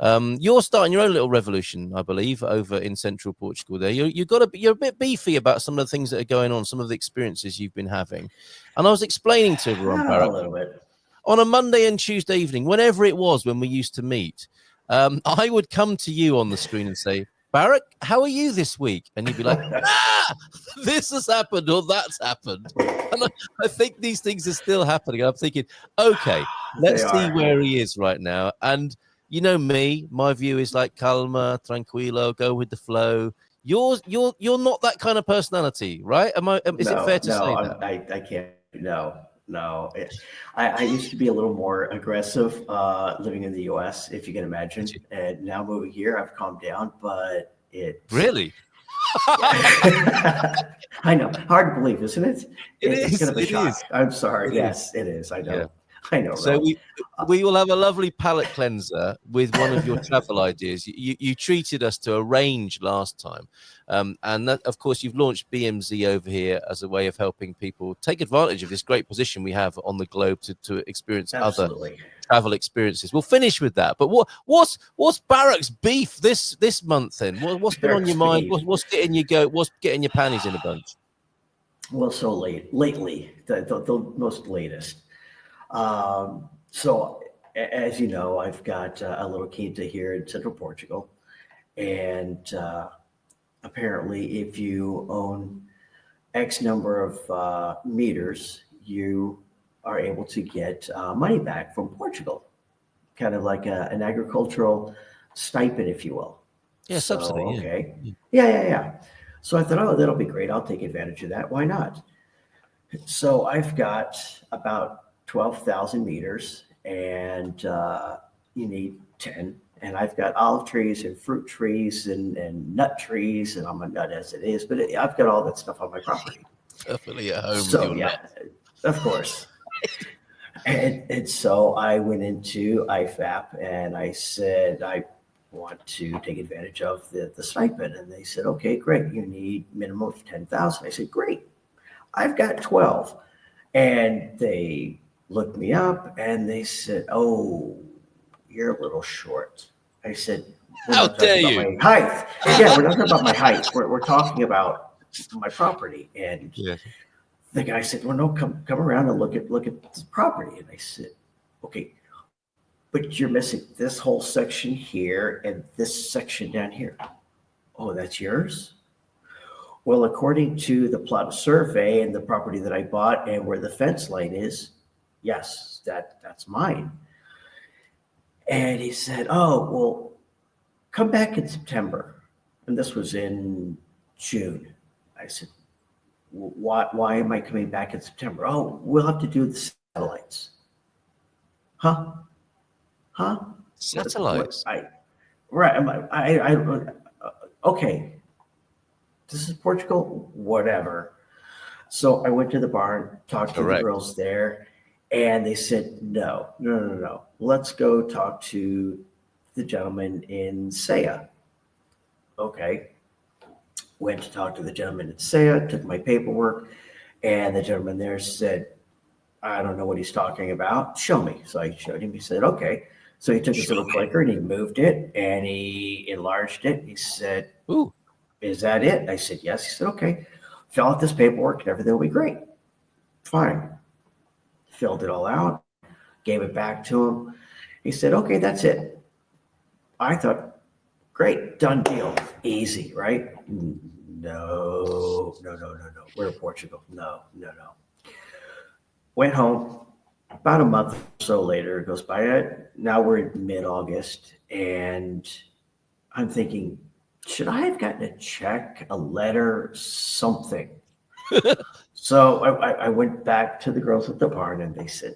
You're starting your own little revolution, I believe, over in central Portugal. There, you're a bit beefy about some of the things that are going on, some of the experiences you've been having. And I was explaining to everyone, A Barak, little bit. on a Monday and Tuesday evening, whenever it was when we used to meet, I would come to you on the screen and say, Barak, how are you this week? And you'd be like, this has happened or that's happened. And I think these things are still happening. I'm thinking, okay, let's see where he is right now. And you know me, my view is like calma, tranquilo, go with the flow. You're not that kind of personality, right? Is it fair to say that? I can't. No. I used to be a little more aggressive living in the U.S., if you can imagine. And now moving here, I've calmed down, but it's really. I know, hard to believe, isn't it? It's kind of a shock. Is. I'm sorry. Yes, it is. I know. Yeah. I know. So we will have a lovely palate cleanser with one of your travel ideas. You treated us to a range last time, and that, of course, you've launched BMZ over here as a way of helping people take advantage of this great position we have on the globe to experience other travel experiences. We'll finish with that. But what's Barak's beef this month then? What's been on your mind? What's getting your panties in a bunch? Well, so lately, the most latest. So as you know, I've got a little quinta here in central Portugal, and apparently if you own X number of meters, you are able to get money back from Portugal, kind of like an agricultural stipend, if you will. Yeah, subsidy. Okay. Yeah. So I thought, oh, that'll be great. I'll take advantage of that. Why not? So I've got about 12,000 meters, and you need 10. And I've got olive trees and fruit trees and nut trees, and I'm a nut as it is, but I've got all that stuff on my property. Definitely at home. So yeah, of course. and so I went into IFAP and I said, I want to take advantage of the stipend. And they said, okay, great. You need minimum of 10,000. I said, great. I've got 12. And they looked me up and they said, oh, you're a little short. I said, how dare you? My height. Yeah, we're not talking about my height. We're talking about my property. And the guy said, well, no, come around and look at the property. And I said, okay, but you're missing this whole section here and this section down here. Oh, that's yours? Well, according to the plot of survey and the property that I bought and where the fence line is, yes, that's mine. And he said, oh, well, come back in September. And this was in June. I said, why am I coming back in September? Oh, we'll have to do the satellites. Huh? Satellites? Okay. This is Portugal, whatever. So I went to the barn, talked to the girls there, and they said, no. Let's go talk to the gentleman in Saya. Okay. Went to talk to the gentleman in Saya, took my paperwork, and the gentleman there said, I don't know what he's talking about. Show me. So I showed him. He said, okay. So he took his little clicker and he moved it and he enlarged it. He said, ooh, is that it? I said, yes. He said, okay. Fill out this paperwork and everything will be great. Fine. Filled it all out, gave it back to him. He said, okay, that's it. I thought, great, done deal. Easy, right? No. We're in Portugal. No. Went home. About a month or so later, it goes by. Now we're in mid-August, and I'm thinking, should I have gotten a check, a letter, something? So I went back to the girls at the barn, and they said,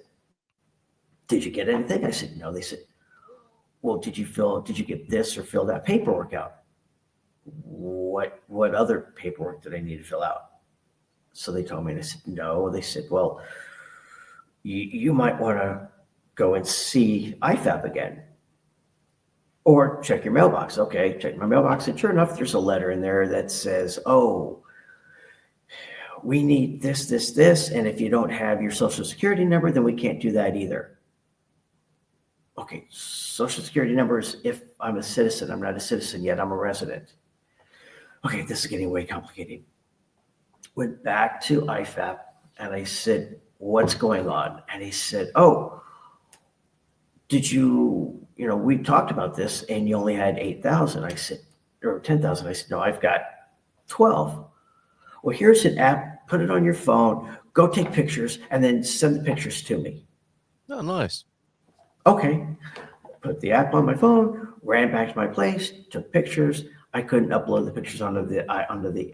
did you get anything? I said, no. They said, well, did you get this or fill that paperwork out? What other paperwork did I need to fill out? So they told me, and I said, no. They said, well, you might want to go and see IFAP again or check your mailbox. Okay, check my mailbox. And sure enough, there's a letter in there that says, oh, we need this. And if you don't have your social security number, then we can't do that either. okay, social security numbers. If I'm a citizen, I'm not a citizen yet. I'm a resident. Okay, this is getting way complicated. Went back to IFAP and I said, what's going on? And he said, oh, did we talked about this and you only had 8,000. I said, or 10,000. I said, no, I've got 12. Well, here's an app, put it on your phone, go take pictures and then send the pictures to me. Oh, nice. Okay. Put the app on my phone, ran back to my place, took pictures. I couldn't upload the pictures onto the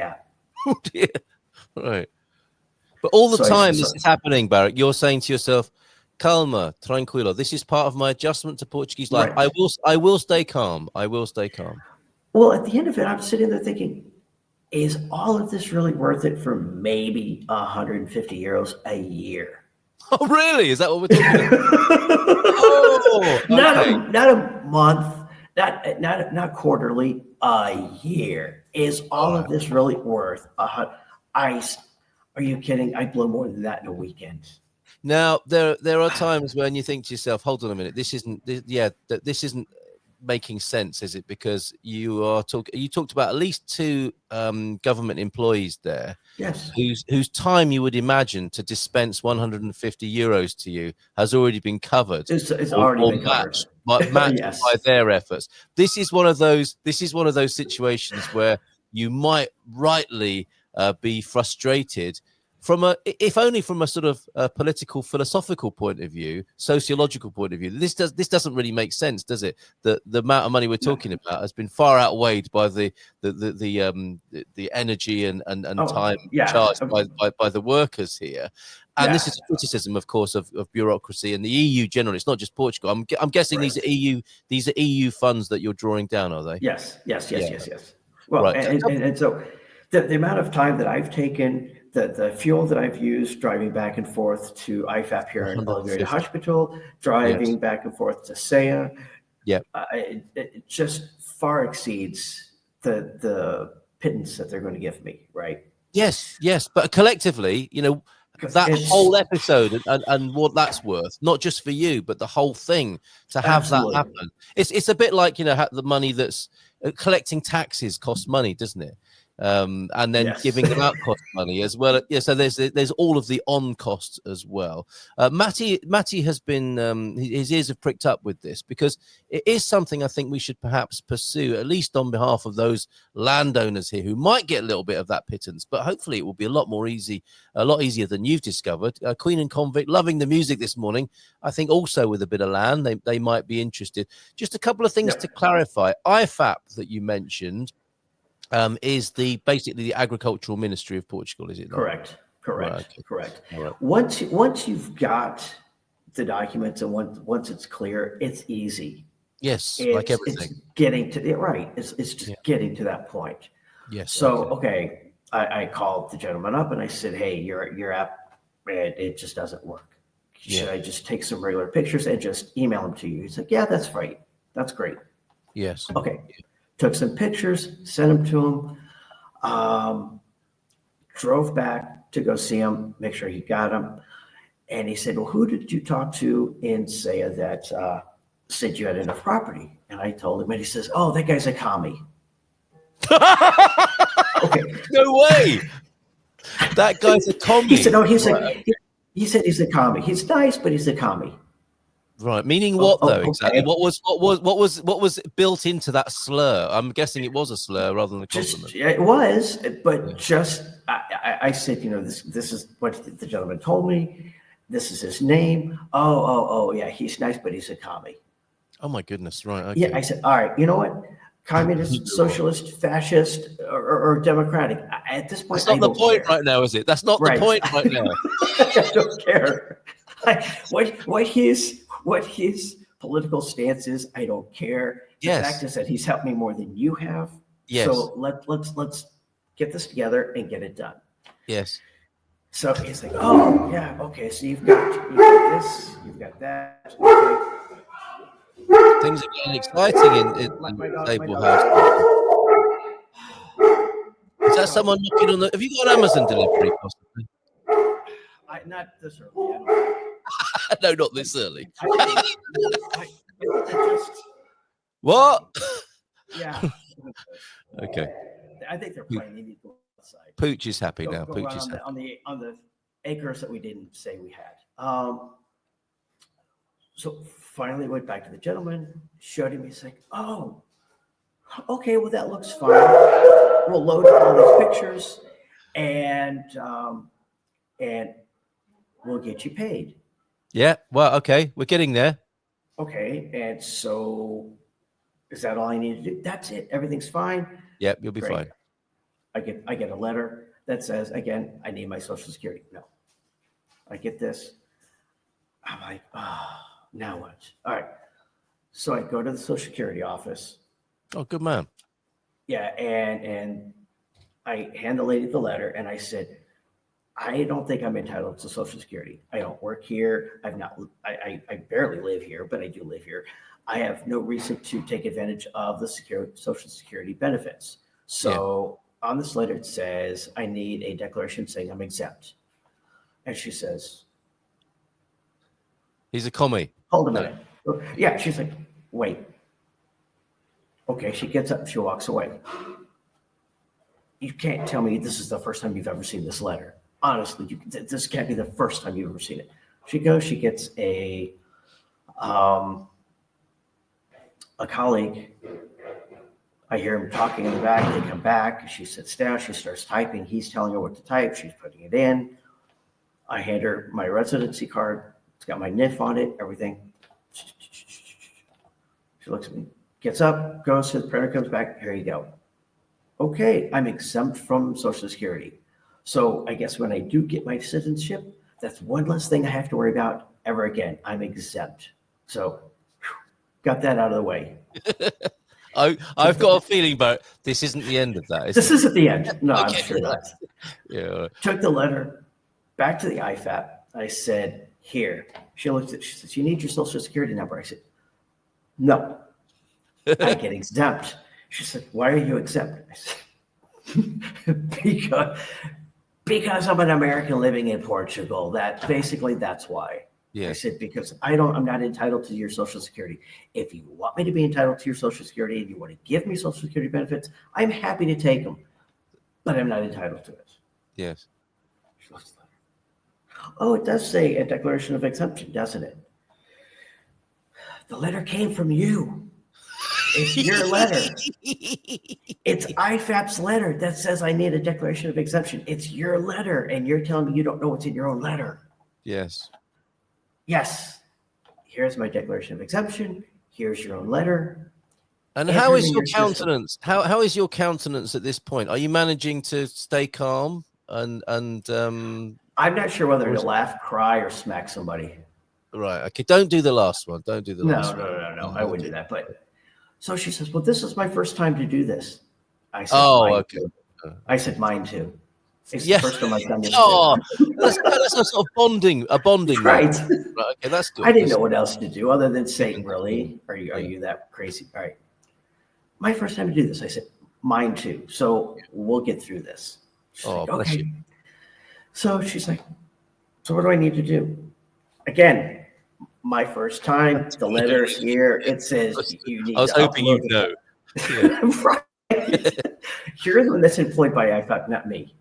app. Oh dear. Right. But all the time this is happening, Barak, you're saying to yourself, calma, tranquilo. This is part of my adjustment to Portuguese life. Right. I will stay calm. I will stay calm. Well, at the end of it, I'm sitting there thinking, is all of this really worth it for maybe 150 euros a year? Oh, really? Is that what we're talking about? Oh, okay. Not a month, not quarterly, a year. Is all of this really worth are you kidding? I blow more than that in a weekend. Now, there are times when you think to yourself, hold on a minute, this isn't making sense, is it? Because you talked about at least 2 government employees there, yes, whose time you would imagine to dispense 150 euros to you has already been covered. It's already been matched yes. by their efforts. This is one of those situations where you might rightly be frustrated if only from a sort of political, philosophical point of view, sociological point of view. This doesn't really make sense, does it? The amount of money we're talking about has been far outweighed by the energy and time charged by the workers here. And this is a criticism, of course, of bureaucracy and the EU generally. It's not just Portugal. I'm guessing these are EU funds that you're drawing down, are they? Yes. Well, right. and so the amount of time that I've taken, the fuel that I've used driving back and forth to IFAP here in Oliveira Hospital, driving back and forth to SEA, it just far exceeds the pittance that they're going to give me, right? Yes. But collectively, that whole episode and what that's worth, not just for you, but the whole thing to have that happen. It's a bit like, the money that's collecting taxes costs money, doesn't it? And then giving them out cost money as well. Yeah, so there's all of the on costs as well. Matty has been his ears have pricked up with this because it is something I think we should perhaps pursue, at least on behalf of those landowners here who might get a little bit of that pittance, but hopefully it will be a lot easier than you've discovered. Queen and Convict, loving the music this morning. I think also with a bit of land, they might be interested. Just a couple of things to clarify. IFAP that you mentioned is basically the agricultural ministry of Portugal, is it not? Correct. Right, okay. Correct. Right. Once you've got the documents and once it's clear, it's easy. Yes, like everything. It's getting to It's just getting to that point. Yes. So I called the gentleman up and I said, hey, your app, it just doesn't work. Should I just take some regular pictures and just email them to you? He's like, yeah, that's right. That's great. Yes. Okay. Took some pictures, sent them to him, drove back to go see him, make sure he got them. And he said, well, who did you talk to in SEA that said you had enough property? And I told him, and he says, oh, that guy's a commie. Okay. No way. That guy's a commie. He said, he said he's a commie. He's nice, but he's a commie. Right, meaning what though? Exactly. What was built into that slur? I'm guessing it was a slur rather than a compliment. It was, but I said, this is what the gentleman told me. This is his name. Oh, yeah, he's nice, but he's a commie. Oh my goodness, right? Okay. Yeah, I said, all right, you know what? Communist, socialist, fascist, or democratic. At this point, that's not the point right now, is it? That's not the point right now. I don't care. What his political stance is, I don't care. The fact is that he's helped me more than you have. Yes. So let's get this together and get it done. Yes. So he's like, oh yeah, okay. So you've got this, you've got that. Okay. Things are getting exciting in the Stable House. Is that someone knocking on the? Have you got an Amazon delivery possibly? Not this early. No, not this early. What? Yeah. Okay. I think they're playing. They need to go outside. Pooch is happy Go now. Pooch run is happy. on the acres that we didn't say we had. So finally went back to the gentleman, showed him. He's like, "Oh, okay. Well, that looks fine. We'll load all these pictures, and we'll get you paid." Yeah. Well, okay. We're getting there. Okay. And so, is that all I need to do? That's it. Everything's fine. Yep. You'll be Great. fine. I get a letter that says, again, I need my Social Security. No. I get this. I'm like, now what? All right. So I go to the Social Security office. Oh, good man. Yeah, and I hand the lady the letter, and I said, I don't think I'm entitled to Social Security. I don't work here. I barely live here, but I do live here. I have no reason to take advantage of the Social Security benefits. So on this letter, it says, I need a declaration saying I'm exempt. And she says, He's a commie. hold a minute. Yeah, she's like, wait. Okay, she gets up, she walks away. You can't tell me this is the first time you've ever seen this letter. Honestly, this can't be the first time you've ever seen it. She goes, she gets a colleague. I hear him talking in the back. They come back. She sits down. She starts typing. He's telling her what to type. She's putting it in. I hand her my residency card. It's got my NIF on it, everything. She looks at me, gets up, goes to the printer, comes back. Here you go. Okay, I'm exempt from Social Security. So I guess when I do get my citizenship, that's one less thing I have to worry about ever again. I'm exempt. So got that out of the way. I've got a feeling, but this isn't the end of that. This isn't the end. No, Okay. I'm sure not. Yeah. Took the letter back to the IFAP. I said, here. She looked at it. She said, you need your Social Security number. I said, no, I get exempt. She said, why are you exempt? I said, because I'm an American living in Portugal. That's why. Yeah. I said, because I'm not entitled to your Social Security. If you want me to be entitled to your Social Security and you want to give me Social Security benefits, I'm happy to take them, but I'm not entitled to it. Yes. Oh, it does say a declaration of exemption, doesn't it? The letter came from you. It's your letter. It's IFAP's letter that says I need a declaration of exemption. It's your letter, and you're telling me you don't know what's in your own letter. Yes. Yes. Here's my declaration of exemption. Here's your own letter. And how is your countenance? How is your countenance at this point? Are you managing to stay calm and I'm not sure whether to laugh, cry, or smack somebody. Right. Okay. Don't do the last one. Don't do the last one. No. I wouldn't do that. But so she says, well, this is my first time to do this. I said, okay. I said, mine too. It's the first time I've done this. That's a sort of bonding. Right. Okay, that's good. I didn't know what else to do other than say, really? Are you that crazy? All right. My first time to do this. I said, mine too. So we'll get through this. She's like, bless you. So she's like, so what do I need to do? Again, my first time, the letter here, it says you need to I was hoping you'd know. Right. You're the one that's employed by IFAP, not me.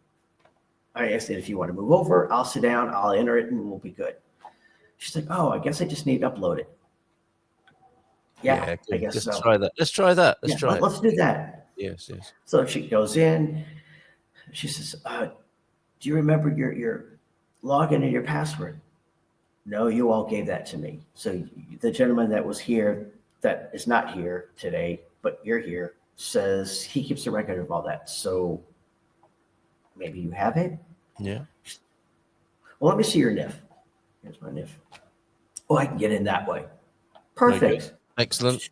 I said, if you want to move over, I'll sit down, I'll enter it, and we'll be good. She's like, oh, I guess I just need to upload it. Yeah, I guess so. Let's try that. Let's try it. Let's do that. Yes. So she goes in. She says, do you remember your login and your password? No, you all gave that to me. So the gentleman that was here, that is not here today, but you're here, says he keeps a record of all that. So maybe you have it? Yeah. Well, let me see your NIF. Here's my NIF. Oh, I can get in that way. Perfect. Excellent.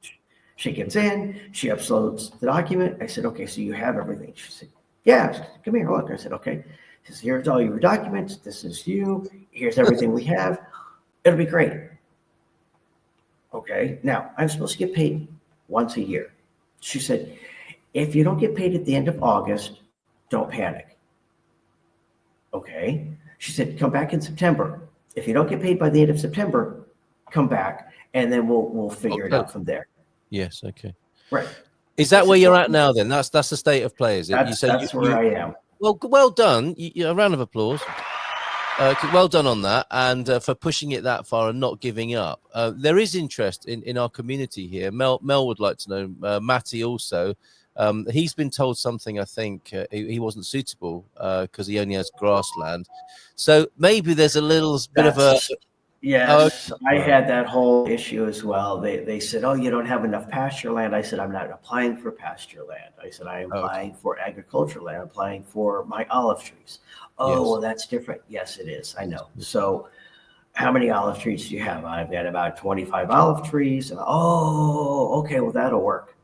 She gets in. She uploads the document. I said, okay, so you have everything. She said, yeah. Come here, look. I said, okay. She says, here's all your documents. This is you. Here's everything we have. It'll be great. Okay. Now, I'm supposed to get paid once a year. She said, if you don't get paid at the end of August, don't panic. Okay. She said, come back in September. If you don't get paid by the end of September, come back, and then we'll figure it out from there. Yes. Okay. Right. Is that where you're at now? Then that's the state of play, is it? That's where I am. Well done. A round of applause. Well done on that, and for pushing it that far and not giving up. There is interest in our community here. Mel would like to know. Matty also. He's been told something. I think he wasn't suitable because he only has grassland. So maybe there's a little bit of a. Yes, I had that whole issue as well. They said, "Oh, you don't have enough pasture land." I said, "I'm not applying for pasture land." I said, "I am applying for agricultural land. I'm applying for my olive trees." Oh, yes. Well, that's different. Yes, it is. I know. So how many olive trees do you have? I've got about 25 olive trees. And, okay, well, that'll work.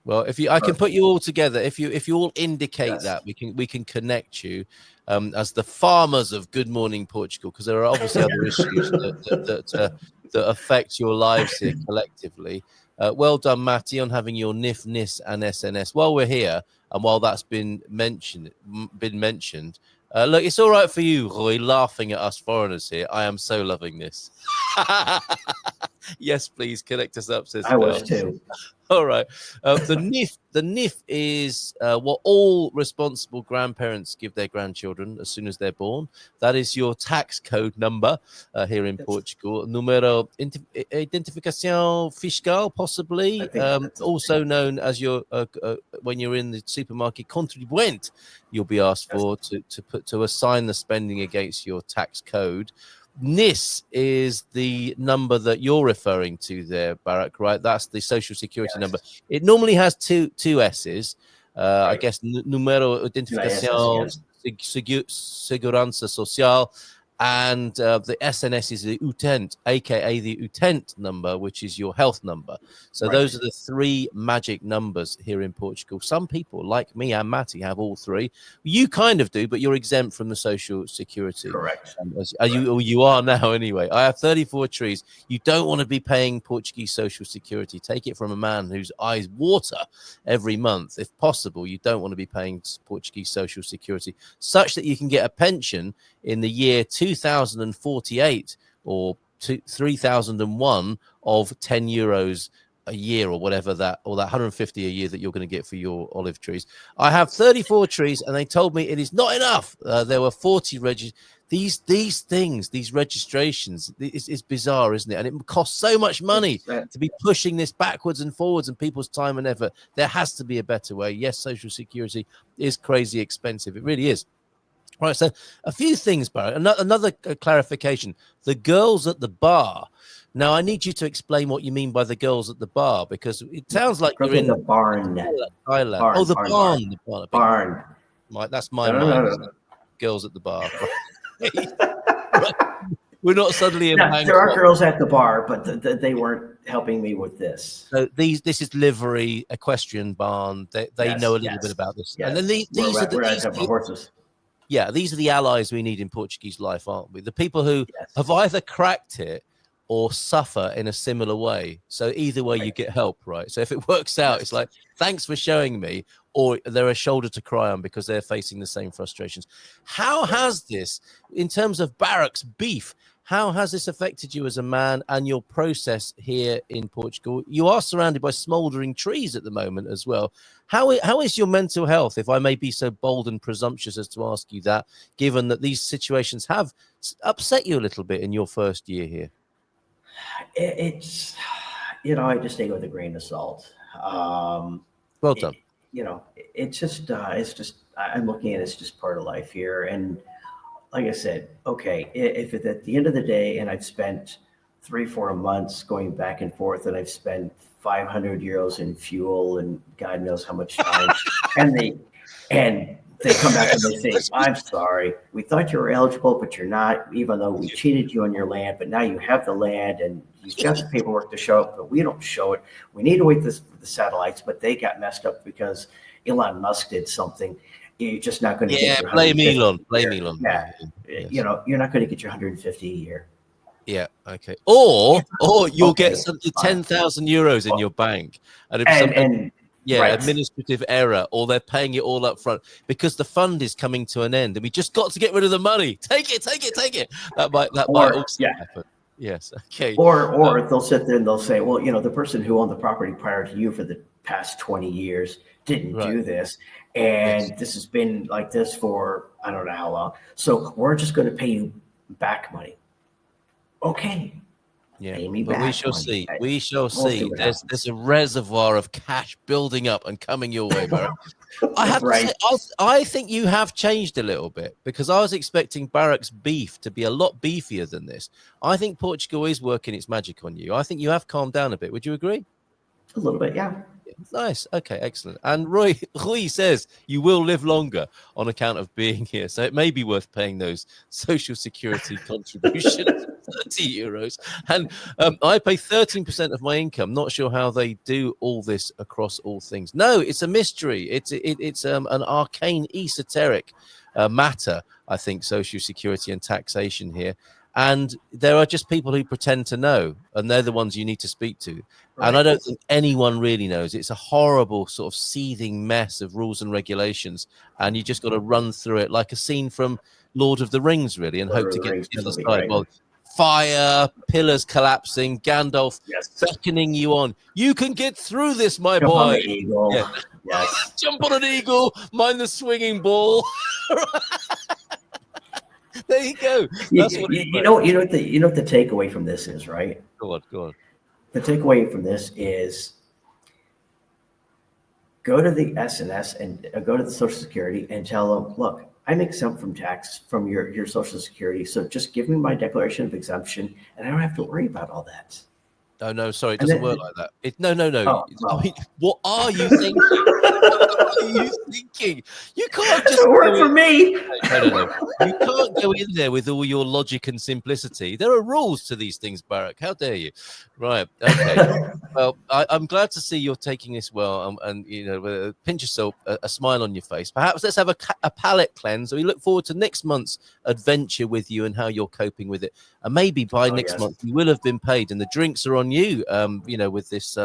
Well, I can put you all together. If you all indicate that, we can connect you as the farmers of Good Morning Portugal, because there are obviously other issues that affect your lives here collectively. Well done, Matty, on having your NIF, NIS, and SNS. While we're here, and while that's been mentioned, look, it's all right for you, Roy, laughing at us foreigners here. I am so loving this. Yes, please connect us up, says I was too. All right. The NIF is what all responsible grandparents give their grandchildren as soon as they're born. That is your tax code number here in Portugal. Número identificação fiscal, possibly, also known as your when you're in the supermarket, contribuinte. You'll be asked for to assign the spending against your tax code. NIS is the number that you're referring to there, Barak, right? That's the social security number. It normally has two S's. I guess Número Identificação Segurança Social, and the SNS is the UTENT, aka the UTENT number, which is your health number. So those are the three magic numbers here in Portugal. Some people, like me and Matty, have all three. You kind of do, but you're exempt from the social security. Correct. You are now anyway. I have 34 trees. You don't want to be paying Portuguese social security. Take it from a man whose eyes water every month. If possible, you don't want to be paying Portuguese social security, such that you can get a pension in the year 2048 or 3001 of 10 euros a year, or whatever that 150 a year that you're going to get for your olive trees. I have 34 trees, and they told me it is not enough. There were 40 these registrations. It's bizarre, isn't it? And it costs so much money to be pushing this backwards and forwards, and people's time and effort. There has to be a better way. Yes, social security is crazy expensive. It really is. Right, so a few things, Barak. Another clarification. The girls at the bar. Now, I need you to explain what you mean by the girls at the bar, because it sounds like you're in the barn. Thailand. Oh, the barn. Barn. That's my mind. No. Girls at the bar. Right. We're not suddenly in Bangkok. There are girls at the bar, but they weren't helping me with this. So this is livery, equestrian barn. They know a little bit about this. Yes. And then these are the horses. Yeah, these are the allies we need in Portuguese life, aren't we? The people who have either cracked it or suffer in a similar way. So either way, you get help, right? So if it works out, it's like, thanks for showing me, or they're a shoulder to cry on because they're facing the same frustrations. How has this, in terms of Barak's beef, how has this affected you as a man and your process here in Portugal? You are surrounded by smouldering trees at the moment as well. How is your mental health, if I may be so bold and presumptuous as to ask you that, given that these situations have upset you a little bit in your first year here? It's, I just take it with a grain of salt. Well done. It's just, I'm looking at it as just part of life here. And like I said, okay, if it's at the end of the day, and I've spent 3-4 months going back and forth, and I've spent 500 euros in fuel and God knows how much time, and they come back and they say, "I'm sorry, we thought you were eligible, but you're not, even though we cheated you on your land, but now you have the land and you've got the paperwork to show it, but we don't show it. We need to wait for the satellites, but they got messed up because Elon Musk did something." You're just not going to get your blame Elon. Yeah. Yes. You're not going to get your 150 a year. Yeah, okay. Or you'll get something 10,000 euros in your bank. And administrative error, or they're paying it all up front because the fund is coming to an end and we just got to get rid of the money. Take it. That might also happen. Yes. Okay. Or they'll sit there and they'll say, well, the person who owned the property prior to you for the past 20 years didn't Right. do this. Yes. And this has been like this for I don't know how long. So we're just going to pay you back money. Okay. Yeah, Pay me but we back shall money. see. We shall We'll see see. what There's happens. a reservoir of cash building up and coming your way, Barak. I have to Right. say, I think you have changed a little bit, because I was expecting Barak's beef to be a lot beefier than this. I think Portugal is working its magic on you. I think you have calmed down a bit. Would you agree? A little bit, yeah. Nice. Okay, excellent. And Rui says you will live longer on account of being here. So it may be worth paying those social security contributions, 30 euros. And I pay 13% of my income. Not sure how they do all this across all things. No, it's a mystery. It's an arcane, esoteric matter, I think, social security and taxation here. And there are just people who pretend to know, and they're the ones you need to speak to. And I don't think anyone really knows. It's a horrible sort of seething mess of rules and regulations, and you just got to run through it like a scene from Lord of the Rings, really, and hope to get to the other side. Right. Well, fire, pillars collapsing, Gandalf beckoning you on. You can get through this, my Jump boy. on the eagle. Yeah. Yes. Jump on an eagle, mind the swinging ball. There you go. That's what you know what the takeaway from this is, right? Go on. The takeaway from this is go to the SNS and go to the Social Security and tell them, look, I'm exempt from tax from your Social Security. So just give me my declaration of exemption and I don't have to worry about all that. Oh, no, sorry. It doesn't work like that. No. Oh, I mean, what are you thinking? What are you thinking? You can't just work for me. No. You can't go in there with all your logic and simplicity. There are rules to these things, Barak. How dare you? Right. Okay. Well, I'm glad to see you're taking this well, and with a pinch of salt, a smile on your face. Perhaps let's have a palate cleanse. We look forward to next month's adventure with you and how you're coping with it. And maybe by next month you will have been paid, and the drinks are on you. With this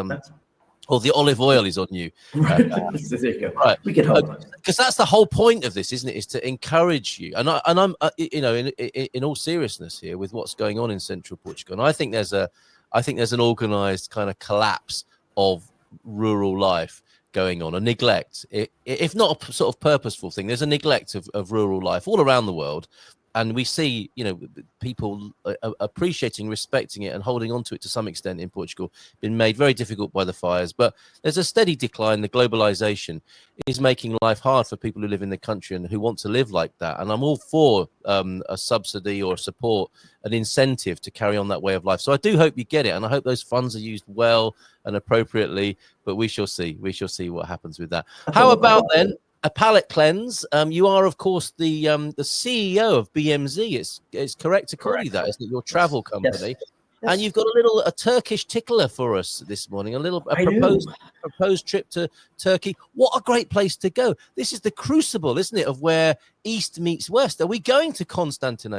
or the olive oil is on you. There you go. Right. We can hope, because that's the whole point of this, isn't it? Is to encourage you. And I'm in all seriousness here with what's going on in central Portugal. And I think there's an organized kind of collapse of rural life going on, a neglect, if not a sort of purposeful thing. There's a neglect of rural life all around the world. And we see, people appreciating, respecting it and holding on to it to some extent in Portugal, been made very difficult by the fires. But there's a steady decline. The globalization is making life hard for people who live in the country and who want to live like that. And I'm all for a subsidy or support, an incentive to carry on that way of life. So I do hope you get it. And I hope those funds are used well and appropriately. But we shall see. We shall see what happens with that. How about then a palate cleanse? You are, of course, the CEO of BMZ. It's correct to call you that, isn't it? Your travel company. Yes. And you've got a Turkish tickler for us this morning. A proposed trip to Turkey. What a great place to go! This is the crucible, isn't it, of where East meets West. Are we going to Constantinople?